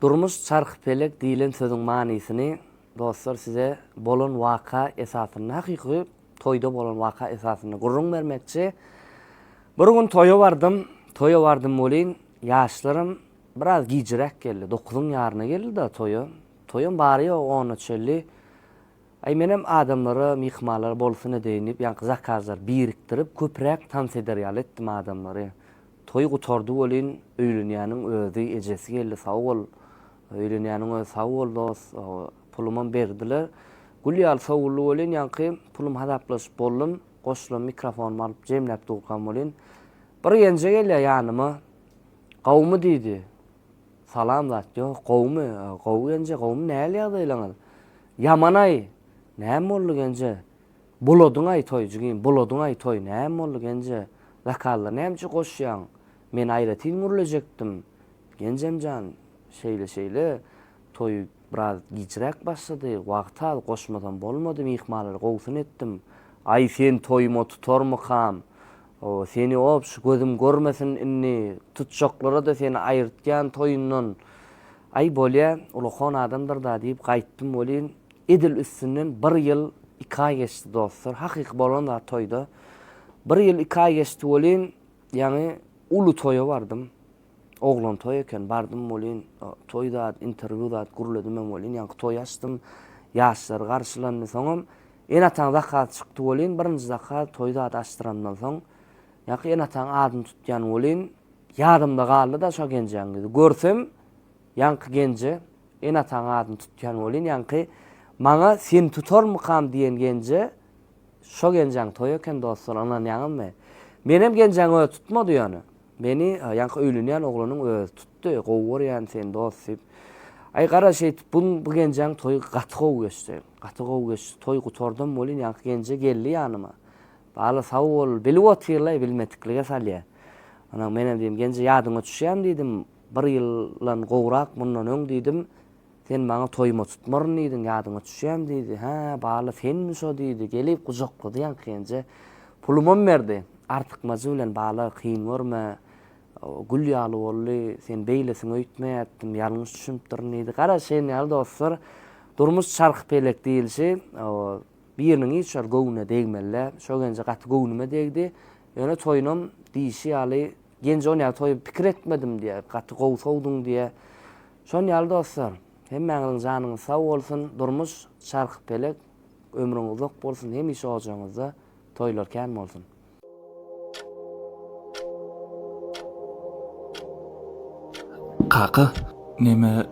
Durmuş çarkypelek diýilen sözüň manysini dostlar size bolan waka esasyny hakyky toýda bolan waka esasyny gurrun bermekçi. Bir gün toýa bardym bolyn, ýaşlarym biraz gijirek geldi. 9-yň ýaryna geldi da toýa. Toýun bary ýok, onu çelli. Ay menem adamlara, mihmanlara bolsyn edinip, ýa-ni zakazlar biriktirip köprek tans ederýär etdim adamlary. Toý gutardy bolyn, öýlenýäniň özü ejesi geldi, sag bol. Öýlenýäniň özü sag bol dost, pulumam berdiler. Gulýal sowully bolyn, ýa-ni pulum hadaplaşyp boldum, goşulum mikrofonumy alyp jemläp durgan bolyn. Bir gence gelýär ýanyma. Gowmy diýdi. Salam zat, ýok, gowmy, gow gence, gowmy näle ýagdaýlaňyz? Yamanay, näme boldy gence? Buladyň ay toýjugyn, buladyň ay toý, näme boldy gence? Zakallar näme goşýaň? Men aýratyn gurulajekdim. Gencemjan, şeýle toý biraz gijirek başlady. Wagt al goşmadan bolmady, mihmanlary gowsyn etdim. Ay sen toýumy tutarmykam? O seni op şu gözüm görmesin inni tutşoklara da seni ayırtgan toyundan. Ay bolya uluxon adamdır da deyip qaytdım bolyn. Edil üstünden 1 ýyl 2 ay geçti dostlar. Hakyky bolan da toyda. 1 ýyl 2 ay geçti bolyn. Ýani ulu toya bardym. Oglan toy eken bardym bolyn. Toyda interwiwda guruladym bolyn. Ýani toy açdym. Ýaşlar garşylandy soňam. Enataň zakat çykdy bolyn. Birinji zakat toyda açdyrandan soň ýa-ni enataň adyny tutýan bolyn. Ýadymda galdy da şo genjeňi. Görsem ýanky genje enataň adyny tutýan bolyn. Ýani maňa sen tutarmykam diýen genje şo genjeň toy eken dostlar, anan ýaňymy. Menem genjeň öýe tutmady ýani. Meni ýani öýlenýän oglanyň öýe tutdy. Gowur ýani sen dost diýip. Ay gara bu genjeň toy gaty gow geçdi. Gaty gow geçdi. Toy gutardym bolyn, ýani genje geldi ýanyma. Bala sag bol, bilip oturlay bilmediklige salýa. Ana menem diýim, genje ýadyňa düşýän diýdim. 1 ýyldan gowrak mundan öň diýdim. Sen maňa toýumy tutmaryn diýdiň, ýadyňa düşýän diýdi. Ha, bala senmi şo diýdi. Gelip gujaklady ýa-ni genje. Pulumam berdi. Artyk mazy bilen bala kyn görme. Gulýaly boldy, sen beýlesin öýtmeýätdim, ýalňyş düşünipdirň diýdi. Gara sen ýaly dostlar, durmuş çarkypelek diýilşi, biriniň içer gowuna degmelle, şo gence gaty gowunuma degdi. Ýöne toýunum diýişi ýaly gence onu toýup pikir etmedim diýe, gaty gow sowduň diýe. Şon ýaly dostlar, hemmeňiň janyňyz sag bolsun, durmuş çarkypelek, ömrüňiz uzak bolsun, hem iş ojaňyzda toýlar kän bolsun. Kaka, neme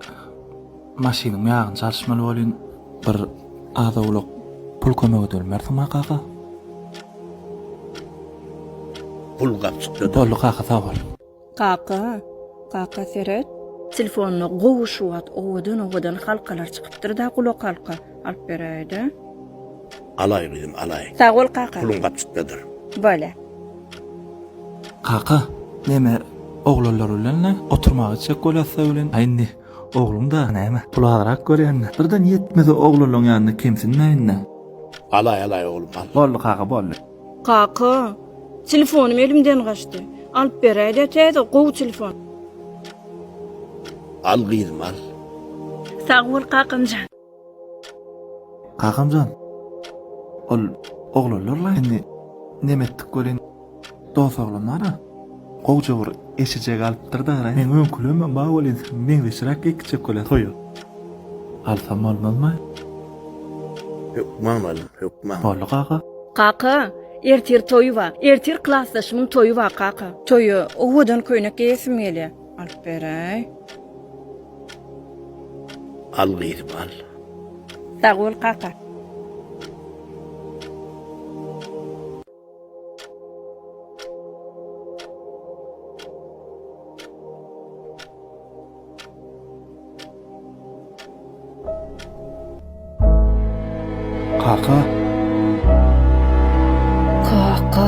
maşynym ýagyn çalışmaly bolyn, bir azawlyk pul kömek ödülmersiňmi kaka? Pul gapçykdy. Bolly kaka, sag bol. Kaka seret. Telefonuny gowuşuwat, owadan halkalar çykypdyr da kulak halka alyp beräýdi. Alay kızım, alay. Sag bol kaka. Pulun gapçykdyr. Böyle. Kaka, neme oglanlar bilen oturmagy çek bolasa bilen. Aýndy, oglum da näme? Pul azarak görýän. Birden ýetmedi oglanlaryň ýanyna kimsinmäňne. Alay oğlum, al. Bolly kaka, bolly. Kaka, telefonum elimden gaçdy. Alyp beräýdi täze gow telefon. Al kızım, al. Sag bol kakamjan. Kakamjan. Ol oglanlarla indi nemetdik gören dost oglanlara. Gowja bir eşijek alypdyr da, men öňkülüme baý bolyn, men şirak ekçek gola toýu. Alsam bolmazmy? Yok, mamalım, yok, mamam. Bolly kaka. Kaka, ertir toyu var. Ertir klassdaşymyň toyu var kaka. Toyu owadan köýnek ýesim gelýär. Alyp beräý. Al kızım, al. Sag bol kaka. Kaka. Kaka.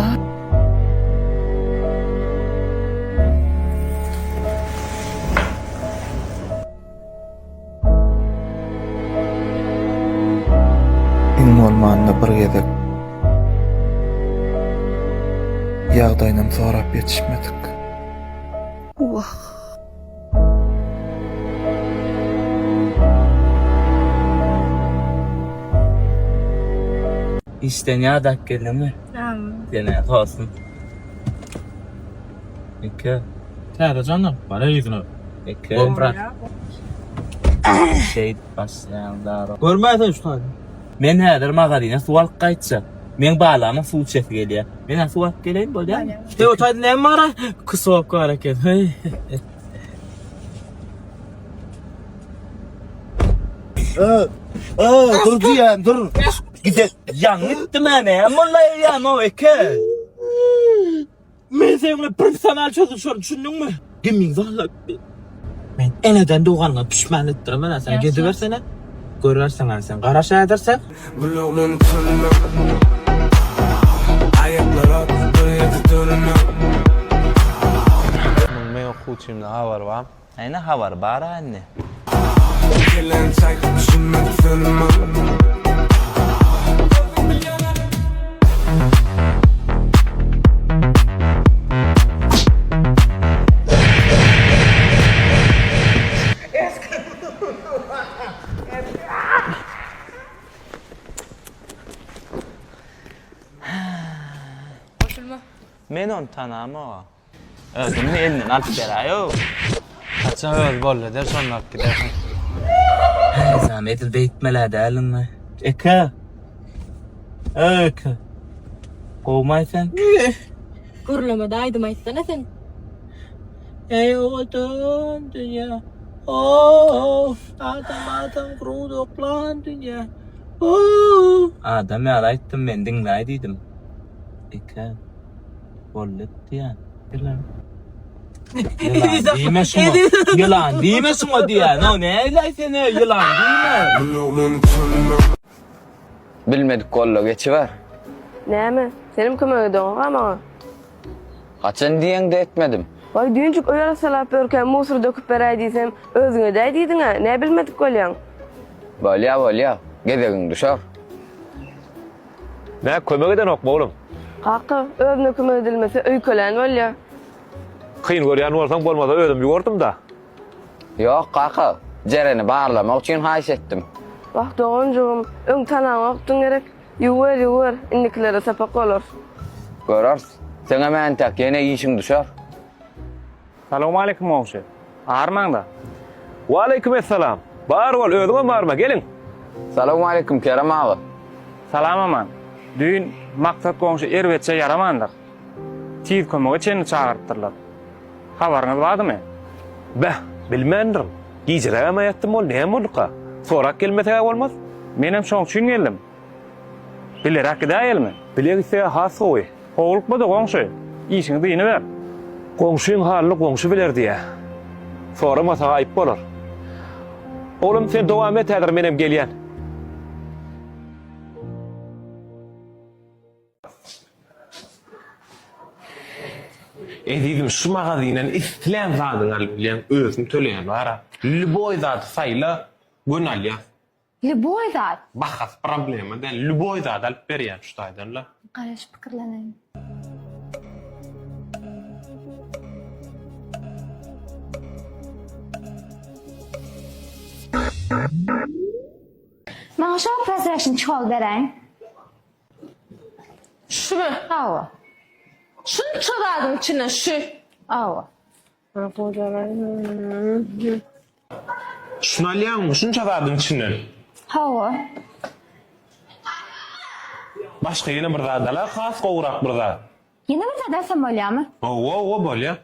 Benim olmanda bir gezek ýagdaýynam sorap ýetişmedik. Wah. İşten yadak geldi mi? Gene olsun. İki. Täze canım, bana ýüzüne. İki. Gomrat. Şey başlayan daro. Görmäýän şu. Men häzir magazyna suw alyp gaýtjak. Men balama suw çek gelýär. Men suw alyp geleýin bolýar. O taýda näme bara? Kysop hareket. Hey. Dur diýen, dur. Gide yan gitdi mene. Mulla ýan o iki. Men seňle professional çözüşür, düşündüňmi? Gemiň zahla. Men eneden doğanına pişman etdirem ana sen gedi versene. Görersen sen garaş edersen. Men okuçymda habar var. Ayna habar bar anne. Men on tanama. Özümni elinden alıp gelayo. Açan öl bolle der sonlap gider. Zahmet editmeler alınma. Eka. Eka. Kovmaysan. Gürlemede aydım aytsana sen. Ey oğlum dünya. Of, adam kuruduklan dünya. Of. Adam yarayttım ben dinleydiydim. Eka. Bollet diye. Yılan. Yılan diyme şunu. Yılan diyme şunu diye. No ne eyleysen yılan diyme. Bilmedik kolla geçiver. Näme? Senim kömek ediyorsun ama. Kaçan diýen de etmedim. Vay düýünçük öýara salap berken musur döküp beräý diýsem, özüňe däý diýdiňä. Näme bilmedik bolýan? Bolýa, gedegiň düşer. Ne kömek eden ok oğlum. Haqqy, özüne kömek edilmese öýkelen bolýar. Kıyın görýän bolsaň bolmasa özüm ýugurdum da. Yok kaka, jereni bağlamak için haýş etdim. Wagt oňjum, öň tanaň okdyň gerek. Ýuwer, indikilere sapak bolar. Görersiz. Seňe men tak ýene işiň düşer. Salamu aleykum oğuşu. Ağırman da. Wa aleykum esselam. Bağır ol, özüme bağırma, gelin. Salamu aleykum Kerem ağa. Salam aman. Düğün maksat goňşy erwetçe yaramandyr. Tiz kömege çeni çağırtdyrlar. Habaryňyz bardymy? Beh, bilmendim. Gijireme yetdim ol, näme bolka? Sorak gelmese bolmaz. Menem şoň üçin geldim. Bilerak gideýelmi? Bilegise has goý. Howlukmady goňşy. İşiňi diýini ber. Goňşuň halyny goňşu biler diýe. Soramasa aýyp bolar. Oğlum sen dowam et häzir menem gelýän. Edim şu magazynyň islen zadyny alyp bilen özüm töleýän bara. Lüboy zat saýla gönal ýa. Lüboy zat. Bahas problema da lüboy zat alyp berýän şu taýdanla. Garaş pikirlenýän. Maňa şu prezreşini çol bereň. Şumu? Awa. Şunu çaladım içine şu. Awa. Şunu alýan, şunça zadyň içinden. Hawa. Başga ýene bir zadala has gowrak bir zat. Ýene bir zat desem bolýarmy? O bolýar.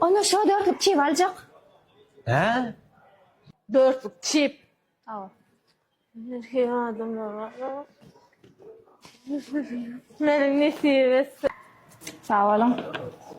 Onu şu dörtlük çiğ aljak. He? Dörtlük çip. Awa. Menin nesivesi. Sağ olun.